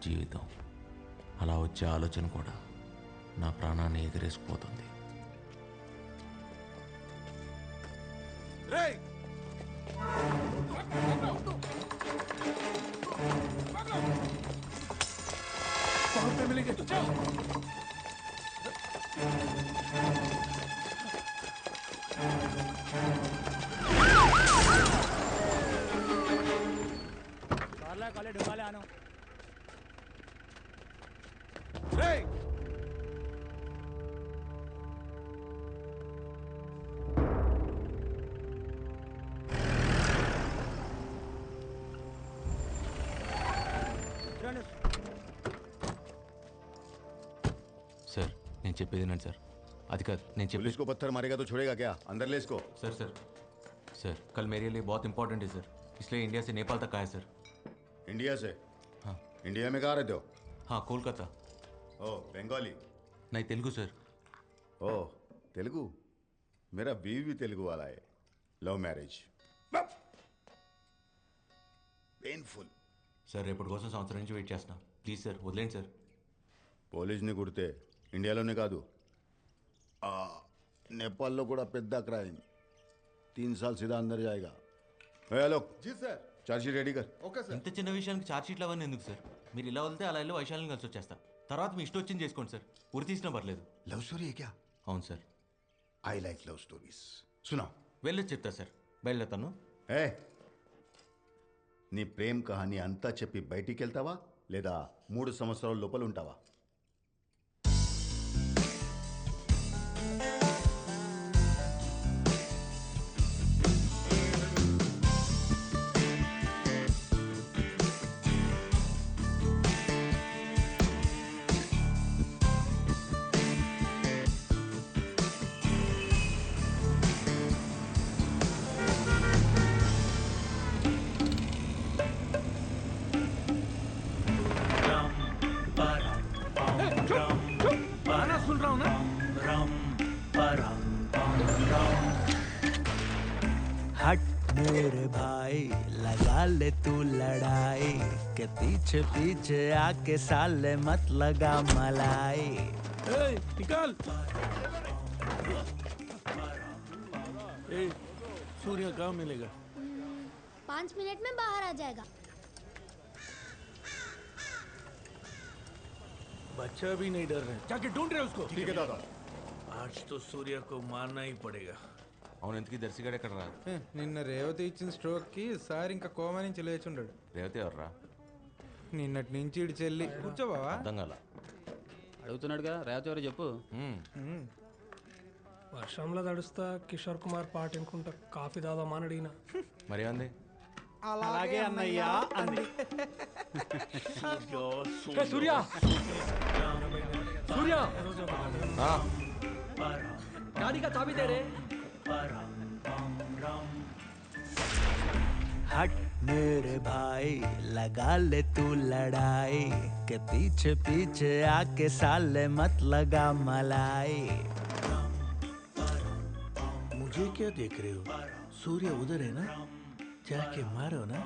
జీవితం. అలా వచ్చే ఆలోచన కూడా నా ప్రాణాన్ని ఎగరేసిపోతుంది. సార్ నేను చెప్పేది వినండి సార్. అది కాదు నేను पुलिस को पत्थर मारेगा तो छोड़ेगा क्या? अंदर ले इसको। सर सर सर कल मेरे लिए बहुत इंपॉर्टेंट है सर, इसलिए इंडिया से नेपाल तक आया सर. इंडिया से? हाँ. इंडिया में कहाँ रहते हो? हाँ कोलकाता. ओ बंगाली? नहीं तेलुगु सर. ओ तेलुगु? मेरा बीवी भी तेलुगु वाला है. Love marriage. पेनफुल. సార్ రేపటి కోసం సంవత్సరం నుంచి వెయిట్ చేస్తున్నా. ప్లీజ్ సార్ వదిలేండి సార్. పోలీస్ని కుడితే ఇండియాలోనే కాదు నేపాల్లో కూడా పెద్ద క్రైమ్. 3 साल सीधा अंदर जाएगा. हेलो जी सर. चार्जशीट रेडी कर. Okay sir. ఇంత చిన్న విషయానికి ఛార్జ్ షీట్లు అవన్నీ ఎందుకు సార్? మీరు ఇలా వెళ్తే అలా వెళ్ళి వైశాల్యం కలిసి వచ్చేస్తా. తర్వాత మీ ఇష్టం వచ్చింది చేసుకోండి సార్. ఉరి తీసినా పర్లేదు. लव स्टोरी है क्या? అవును sir. I like love stories. सुनाओ. వెళ్ళొచ్చు చెప్తా సార్. బయలుదేరుతాను. ఏ నీ ప్రేమ్ కహాని అంతా చెప్పి బయటికి వెళ్తావా లేదా 3 సంవత్సరాల లోపల ఉంటావా? हट मेरे भाई लगा ले तू लड़ाई के पीछे पीछे आके साले मत लगा मलाई. निकाल. सूर्य कहाँ मिलेगा? 5 मिनट में बाहर आ जाएगा. बच्चा भी नहीं डर रहे. जाके ढूंढ रहे उसको. ठीक है दादा. आज तो सूर्य को मारना ही पड़ेगा. అవును ఎందుకు దర్శిగాడు ఎక్కడ రా? నిన్న రేవతి ఇచ్చిన స్ట్రోక్కి సార్ ఇంకా కోమా నుంచి లేచుండాడు. రేవతి ఎవర్రా? నిన్నటి నుంచి ఇటు చెల్లి. కూర్చోబావా? అర్థం కాల. అడుగుతున్నాడుగా రేవతి ఎవరో చెప్పు. వర్షంలో తడుస్తా కిషోర్ కుమార్ పాట వినుకుంటా కాఫీ తాదామని అడిగిన. మరి అంది అలాగే అన్నయ్యా అంది. సూర్య సూర్య गाड़ी का चाबी दे रे. हट मेरे भाई लगा ले तू लड़ाई के पीछे पीछे आके साले मत लगा मलाई. मुझे क्या देख रहे हो? सूर्य उधर है ना, जाके मारो ना.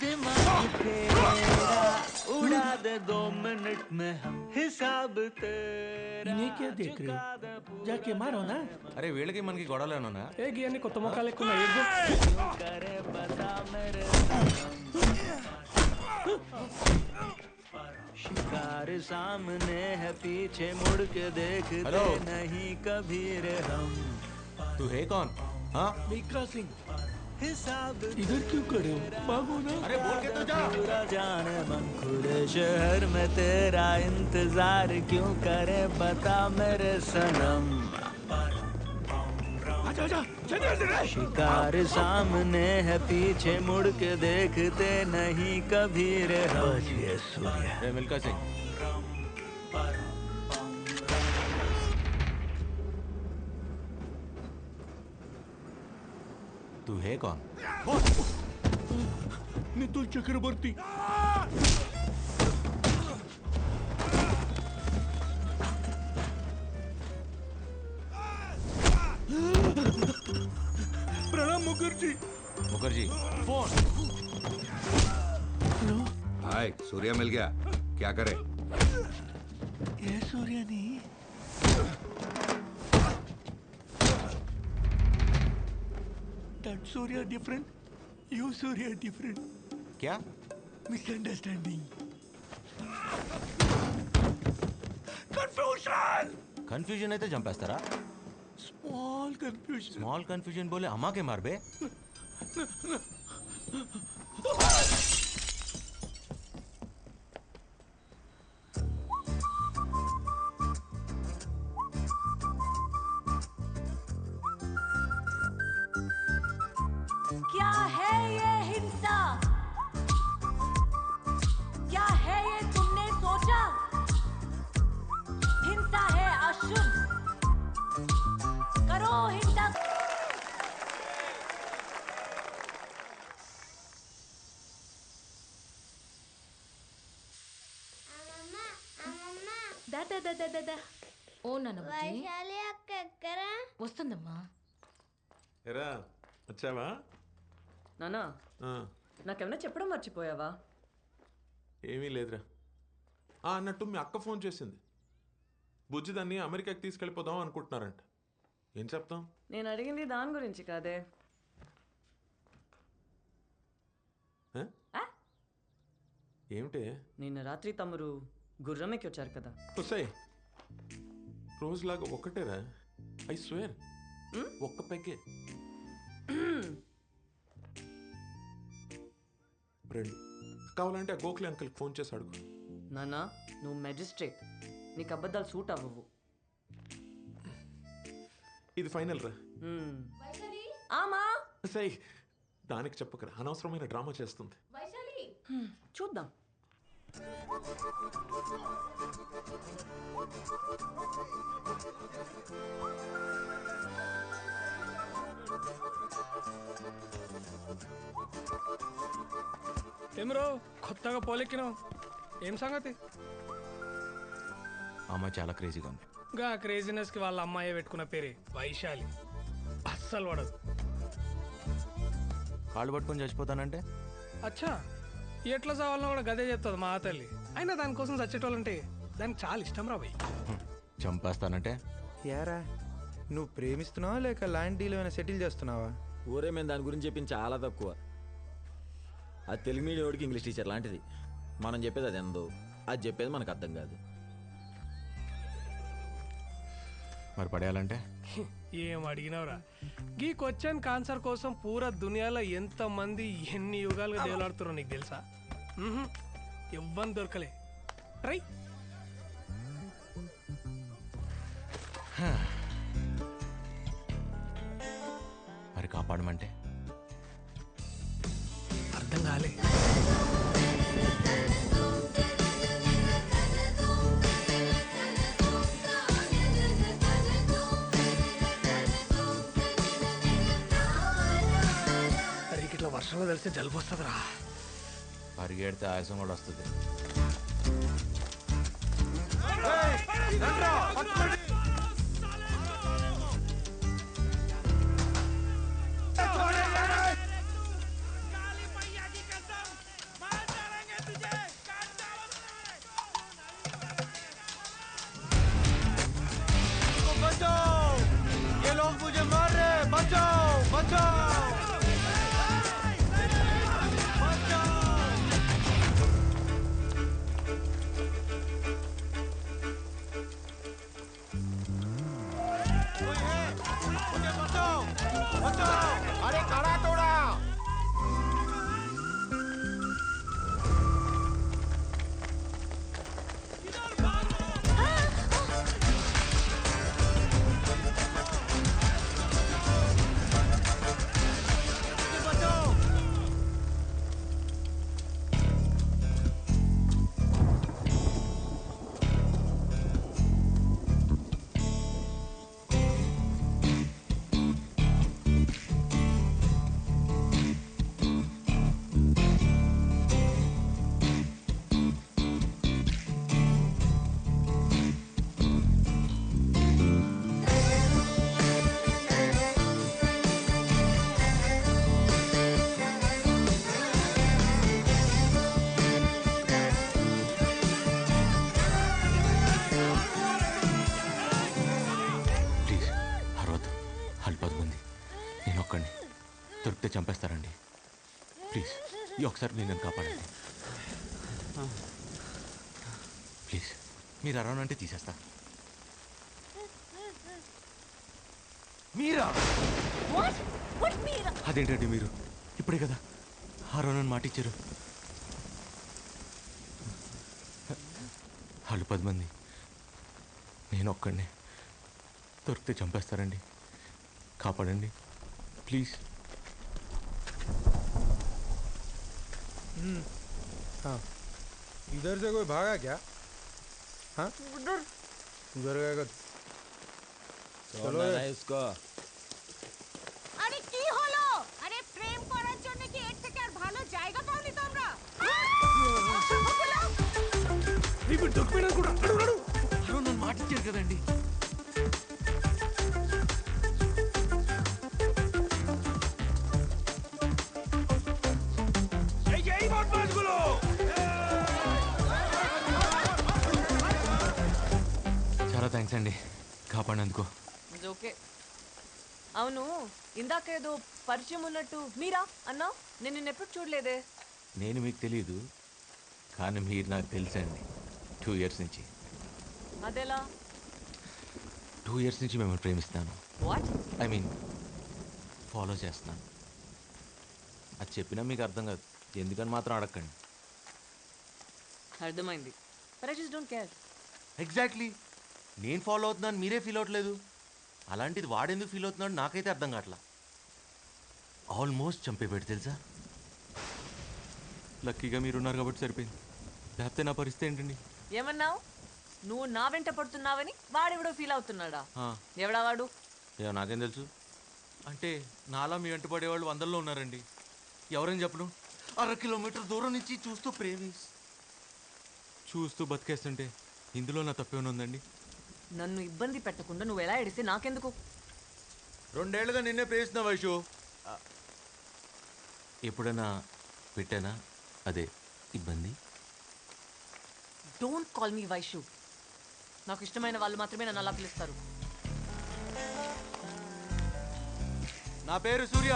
दिमाग तेरा उड़ा दे 2 मिनट में हम हिसाब तेरा. इन्हें क्या देख रहे हो? जाके मारो ना. అరే వీళ్ళకి మనకి గొడవలేనా? ఏ గియన్ని కొత్త మొక్కలు ఎక్కువ करे बता मेरे शिकार सामने है पीछे मुड़ के देखते हेलो? नहीं कभी रे हम. तू है कौन? हाँ मिक्रा सिंह हिसाब इधर क्यों खड़े हो? भागो ना. अरे बोल के तो जा. पूरा जाने मन खुले शहर में तेरा इंतजार क्यों करे बता मेरे सनम. आजा आजा शिकार सामने है पीछे मुड़ के देखते नहीं कभी रे हम. सूर्य రే మిల్కా సింగ్ तू है कौन? नितुल चक्रवर्ती. प्रणाम Mukherjee. Mukherjee phone. Hello hi Surya मिल गया क्या करे ఏ సూర్యని that Surya different you Surya different క్యా మిస్అండర్స్టాండింగ్ కన్ఫ్యూజన్ కన్ఫ్యూజన్ అయితే చంపేస్తారా? స్మాల్ కన్ఫ్యూజన్ స్మాల్ కన్ఫ్యూజన్ బోలే అమ్మాకే మారబే. क्या है ये हिंसा? क्या है ये तुमने सोचा? हिंसा है अशुद्ध, करो हिंसा. దా ఓ నాన్న వైశాలి అక్క ఎక్కరా? వస్తుందమ్మా. ఎరా వచ్చావా? నానా నాకేమన్నా చెప్పడం మర్చిపోయావా? ఏమీ లేదురా. అన్నట్టు మీ అక్క ఫోన్ చేసింది. బుజ్జి దాన్ని అమెరికాకి తీసుకెళ్ళిపోదాం అనుకుంటున్నారంట. ఏం చెప్తాం? నేను అడిగింది దాని గురించి కాదే. ఏమిటి? నిన్న రాత్రి తమరు గుర్రమెక్కి వచ్చారు కదా. వస్తాయి రోజులాగా ఒక్కటేరా. ఐ స్వేర్ ఒక్క పెగ్గే. రెండు కావాలంటే ఆ గోఖలే అంకుల్కి ఫోన్ చేసి అడుగు. నానా నువ్వు మెజిస్ట్రేట్, నీకు అబద్ధాలు సూట్ అవ్వవు. ఇది ఫైనల్ రా. ఆమా సై దానికి చెప్పకరా, అనవసరమైన డ్రామా చేస్తుంది. చూద్దాం. ఏమరో కొత్తగా పోలెక్కినావు, ఏం సంగతి? అమ్మాయి చాలా క్రేజీగా ఉంది. గా క్రేజీనెస్కి వాళ్ళ అమ్మాయి పెట్టుకున్న పేరే వైశాలి. అస్సలు పడదు. కాళ్ళు పట్టుకొని చచ్చిపోతానంటే అచ్చా ఎట్లా చావాలన్నా కూడా గదే చెప్తుంది మా తల్లి. అయినా దానికోసం చచ్చేటోళ్ళంటే దానికి చాలా ఇష్టం రా భయ్. చంపేస్తానంటే యారా నువ్వు ప్రేమిస్తున్నావా లేక ల్యాండ్ డీల్ ఏమైనా సెటిల్ చేస్తున్నావా? ఊరే మేము దాని గురించి చెప్పింది చాలా తక్కువ. అది తెలుగు మీడియంకి ఇంగ్లీష్ టీచర్ లాంటిది. మనం చెప్పేది అది ఎందో, అది చెప్పేది మనకు అర్థం కాదు. మరి పడేయాలంటే ఏం అడిగినవరా? గీ క్వశ్చన్ ఆన్సర్ కోసం పూరా దునియాలో ఎంతమంది ఎన్ని యుగాలుగా దేవులాడుతారో నీకు తెలుసా? ఎవ్వని దొరకలే. ట్రై. మరి కాపాడమంటే అర్థం కాలే. ఇట్లా వర్షంలో తెలిస్తే జలుబు వస్తుందిరా. పరిగెడితే ఆయాసం కూడా వస్తుంది. ये लोग मुझे मार रहे हैं, बचाओ बचाओ। ఈ ఒకసారి నేను కాపాడండి ప్లీజ్. మీరు అరౌండ్ అంటే తీసేస్తా. మీరా? అదేంటండి మీరు ఇప్పుడే కదా అరౌండ్ మాట ఇచ్చారు. వాళ్ళు 10 మంది, నేను ఒక్కడిని. దొరికితే చంపేస్తారండి. కాపాడండి ప్లీజ్. हाँ इधर से कोई भागा क्या? हाँ उधर गएगा চলো इसको আরে কি হলো? আরে প্রেম করার জন্য কি এর থেকে আর ভালো জায়গা পাওনি তোমরা? ఇప్పుడు దొరికిపోయినా కూడా అడుగు అరౌండ్ మాట ఇచ్చారు కదండి. చాలా థ్యాంక్స్ అండి కాపాడినందుకు. ఓకే. అవును, ఇందాక ఏదో పరిచయం ఉన్నట్టు మీరా అన్నావు. నేను నిన్ను ఎప్పుడు చూడలేదే. నేను మీకు తెలియదు కానీ మీరు నాకు తెలుసండి. 2 years నుంచి. అదెలా? 2 years నుంచి మిమ్మల్ని ప్రేమిస్తున్నాను. వాట్? ఐ మీన్ ఫాలో చేస్తున్నాను. అది చెప్పినా మీకు అర్థం కాదు. ఎందుకని మాత్రం అడగండి. అర్థమైంది. But I just don't care. Exactly. నేను ఫాలో అవుతున్నాను మీరే ఫీల్ అవ్వట్లేదు. అలాంటిది వాడెందుకు ఫీల్ అవుతున్నాడు నాకైతే అర్థం కావట్లా. ఆల్మోస్ట్ చంపేపెట్టి తెలుసా. లక్కీగా మీరున్నారు కాబట్టి సరిపోయింది. లేకపోతే నా పరిస్థితి ఏంటండి? ఏమన్నావు? నువ్వు నా వెంట పడుతున్నావని వాడెవడో ఫీల్ అవుతున్నాడా? ఎవడా వాడు? ఏమో నాకేం తెలుసు. అంటే నాలా మీ వెంట పడేవాళ్ళు 100లో ఉన్నారండి. ఎవరని చెప్పను. 1/2 కిలోమీటర్ దూరం నుంచి చూస్తూ బతికేస్తుంటే ఇందులో నా తప్పేమైనా ఉందండి? నన్ను ఇబ్బంది పెట్టకుండా నువ్వు ఎలా ఎడిస్తే నాకెందుకు? 2 ఏళ్ళుగా నిన్నే ప్రేమిస్తున్నా వైషు. ఎప్పుడైనా పెట్టానా అదే ఇబ్బంది? Don't call me Vaishu. నాకు ఇష్టమైన వాళ్ళు మాత్రమే నన్ను అలా పిలుస్తారు. నా పేరు సూర్య.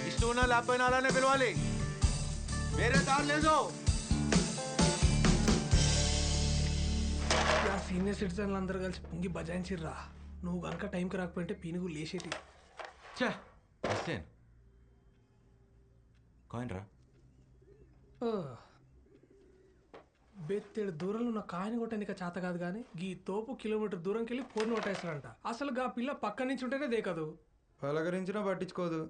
ఇష్టం ఉన్నా లేకపోయినా అలానే పిలవాలి. వేరే దారి లేదు. సీనియర్ సిటిజన్లు అందరూ కలిసి పొంగి బజాయించిర్రా. నువ్వు కనుక టైంకి రాకపోయింటే పీనుగు లేచేటి. కాయిన్ రా. బెత్తేడు దూరంలో ఉన్న కాయని కొట్టడానికి చేత కాదు కానీ గీ తోపు కిలోమీటర్ దూరంకి వెళ్ళి ఫోన్ కొట్టేస్తారంట. అసలు గా పిల్ల పక్క నుంచి ఉంటేనే దేకదు. పలకరించినా పట్టించుకోదు.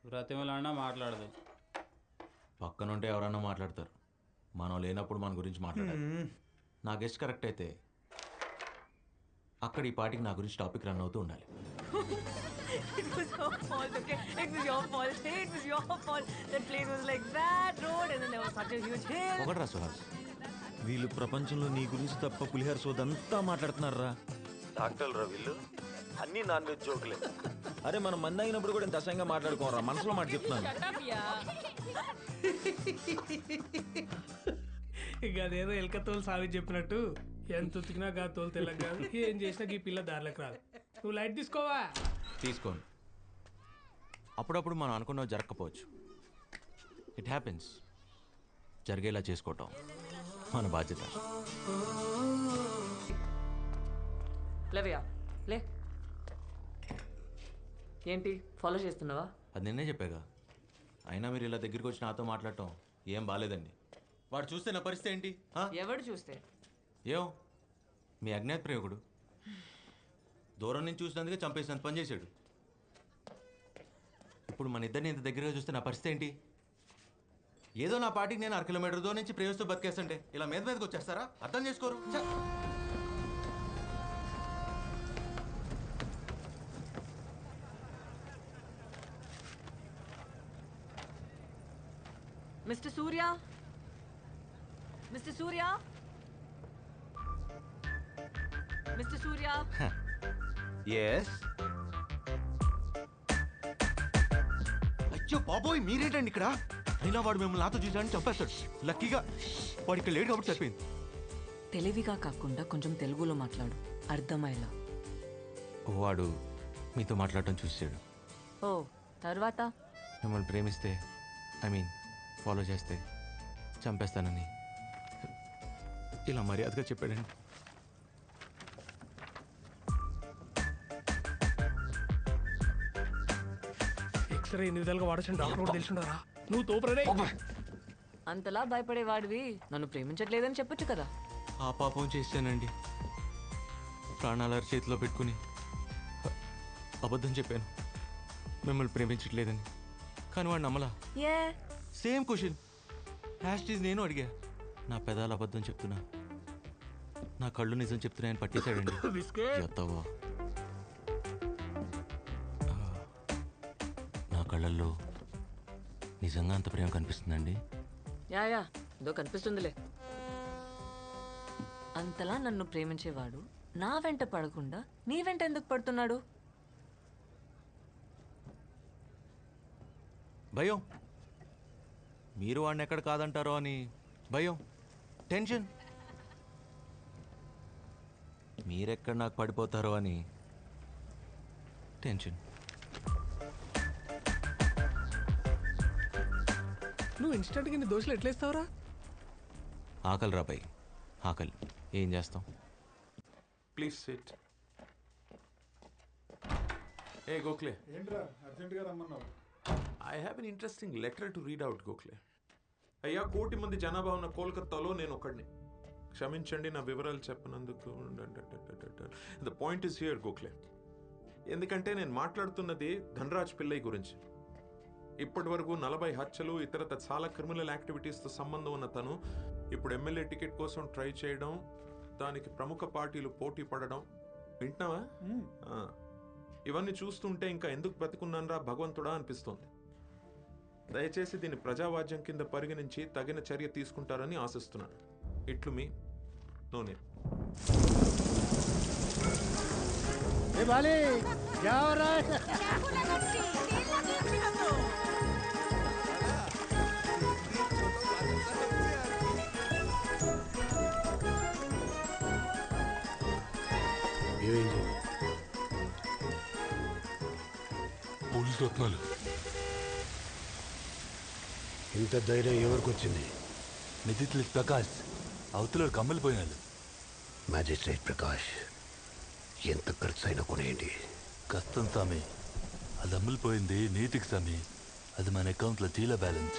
బ్రతిమలాడినా మాట్లాడదు. పక్కనుంటే ఎవరన్నా మాట్లాడతారు. మనం లేనప్పుడు మన గురించి మాట్లాడాలి. నా గెస్ట్ కరెక్ట్ అయితే అక్కడ ఈ పాటికి నా గురించి టాపిక్ రన్ అవుతూ ఉండాలి. It was your fault, okay? It was your fault. Hey, it was your fault. That place was like that road and then there was such a huge hill. ఒకటి సుహాస్, వీళ్ళు ప్రపంచంలో నీ గురించి తప్ప పులిహార సోదంతా మాట్లాడుతున్నారా? డాక్టర్లు రా వీళ్ళు. అన్ని నాన్ వెజ్ జోకులే. అరే మనం మంది అయినప్పుడు కూడా ఇంత అసహ్యంగా మాట్లాడుకోరా. మనసులో మాట చెప్తున్నాను. ఇక అదేదో ఎలక తోలు సావి చెప్పినట్టు ఎంత ఉతికినా గా తోలు తెల్లక కాదు. ఏం చేసినా ఈ పిల్ల దారిలోకి రాదు. నువ్వు లైట్ తీసుకోవా? తీసుకోండి. అప్పుడప్పుడు మనం అనుకున్నవి జరగకపోవచ్చు. It happens. జరిగేలా చేసుకోవటం మన బాధ్యత. లేవయ్యా లే. ఏంటి ఫాలో చేస్తున్నావా? అది నిన్నే చెప్పాగా. అయినా మీరు ఇలా దగ్గరికి వచ్చి నాతో మాట్లాడటం ఏం బాగాలేదండి. వాడు చూస్తే నా పరిస్థితి ఏంటి? ఎవడు చూస్తే? ఏం మీ అజ్ఞాత ప్రేమికుడు దూరం నుంచి చూసినందుకే చంపేసినంత పని చేశాడు. ఇప్పుడు మన ఇద్దరిని ఇంత దగ్గరగా చూస్తే నా పరిస్థితి ఏంటి? ఏదో నా పాటికి నేను 1/2 కిలోమీటర్ దూరం నుంచి ప్రేమిస్తూ బతికేస్తుంటే ఇలా మీదకి వచ్చేస్తారా? అర్థం చేసుకోరు. మిస్టర్ సూర్య, మిస్టర్ సూర్య, మిస్టర్ సూర్య. ఎస్. అయ్యో బాబోయ్ మీరేంటండి ఇక్కడ? అయినా వాడు మిమ్మల్ని నాతో చూసాడని చంపేస్తాడు. లక్కీగా వాడు ఇక్కడ లేడు కాబట్టి సరిపోయింది. తెలివిగా కాకుండా కొంచెం తెలుగులో మాట్లాడు, అర్థమయ్యేలా. వాడు మీతో మాట్లాడటం చూసాడు. ఓ తర్వాత మిమ్మల్ని ప్రేమిస్తే ఐ మీన్ ఫాలో చేస్తే చంపేస్తానని ఇలా మర్యాదగా చెప్పాడండి. ఎక్స్రే ఎన్ని విధాలుగా వాడచ్చు డాక్టర్ కూడా తెలిసిండారా? నువ్వు తోపరే. అంతలా భయపడేవాడివి నన్ను ప్రేమించట్లేదని చెప్పొచ్చు కదా. ఆ పాపం చేశానండి. ప్రాణాల చేతిలో పెట్టుకుని అబద్ధం చెప్పాను మిమ్మల్ని ప్రేమించట్లేదని. కానీ వాడు నమ్మలా. సేమ్ క్వశ్చన్ హ్యాష్టీజ్ నేను అడిగా. నా పెదాలు అబద్ధం చెప్తున్నా, నా కళ్ళు నిజం చెప్తున్నాయని పట్టేశాడండి. ఎత్తవా నా కళ్ళల్లో నిజంగా అంత ప్రేమ కనిపిస్తుందండి? యా ఏదో కనిపిస్తుందిలే. అంతలా నన్ను ప్రేమించేవాడు నా వెంట పడకుండా నీ వెంట ఎందుకు పడుతున్నాడు? భయం. మీరు వాడిని ఎక్కడ కాదంటారో అని భయం, టెన్షన్. మీరెక్కడ నాకు పడిపోతారో అని టెన్షన్. నువ్వు ఇన్స్టెంట్గా నీ దోశలు ఎట్లేస్తావురా? ఆకలి రాబాయి, ఆకలి. ఏం చేస్తాం? Please SIT. ఏ గోఖలే, ఏంట్రా అర్జెంటుగా రమ్మన్నావు? I have an interesting letter to read out Gokhale. అయ్యా, 1 కోటి మంది జనాభా ఉన్న కోల్కతాలో నేను ఒకడిని. క్షమించండి నా వివరాలు చెప్పనందుకు. The point is here Gokhale. ఎందుకంటే నేను మాట్లాడుతున్నది ధనరాజ్ పిల్లై గురించి. ఇప్పటి వరకు 40 హత్యలు ఇతరత చాలా క్రిమినల్ యాక్టివిటీస్తో సంబంధం ఉన్న తను ఇప్పుడు ఎమ్మెల్యే టికెట్ కోసం ట్రై చేయడం, దానికి ప్రముఖ పార్టీలు పోటీ పడడం. వింటున్నావా? ఇవన్నీ చూస్తుంటే ఇంకా ఎందుకు బతికున్నానరా భగవంతుడా అనిపిస్తోంది. దయచేసి దీన్ని ప్రజావాజ్యం కింద పరిగణించి తగిన చర్య తీసుకుంటారని ఆశిస్తున్నాను. ఇట్లు మీ నోనే. పోలీసు రత్నాలు. ఇంత ధైర్యం ఎవరికి వచ్చింది? మెజిస్ట్రేట్ ప్రకాష్ అవతల కమ్మలిపోయినాడు. మ్యాజిస్ట్రేట్ ప్రకాష్, ఎంత ఖర్చు అయినా కొనేయండి. కష్టం స్వామి, అది అమ్ములిపోయింది నీతికి స్వామి. అది మన అకౌంట్లో జీలో బ్యాలెన్స్.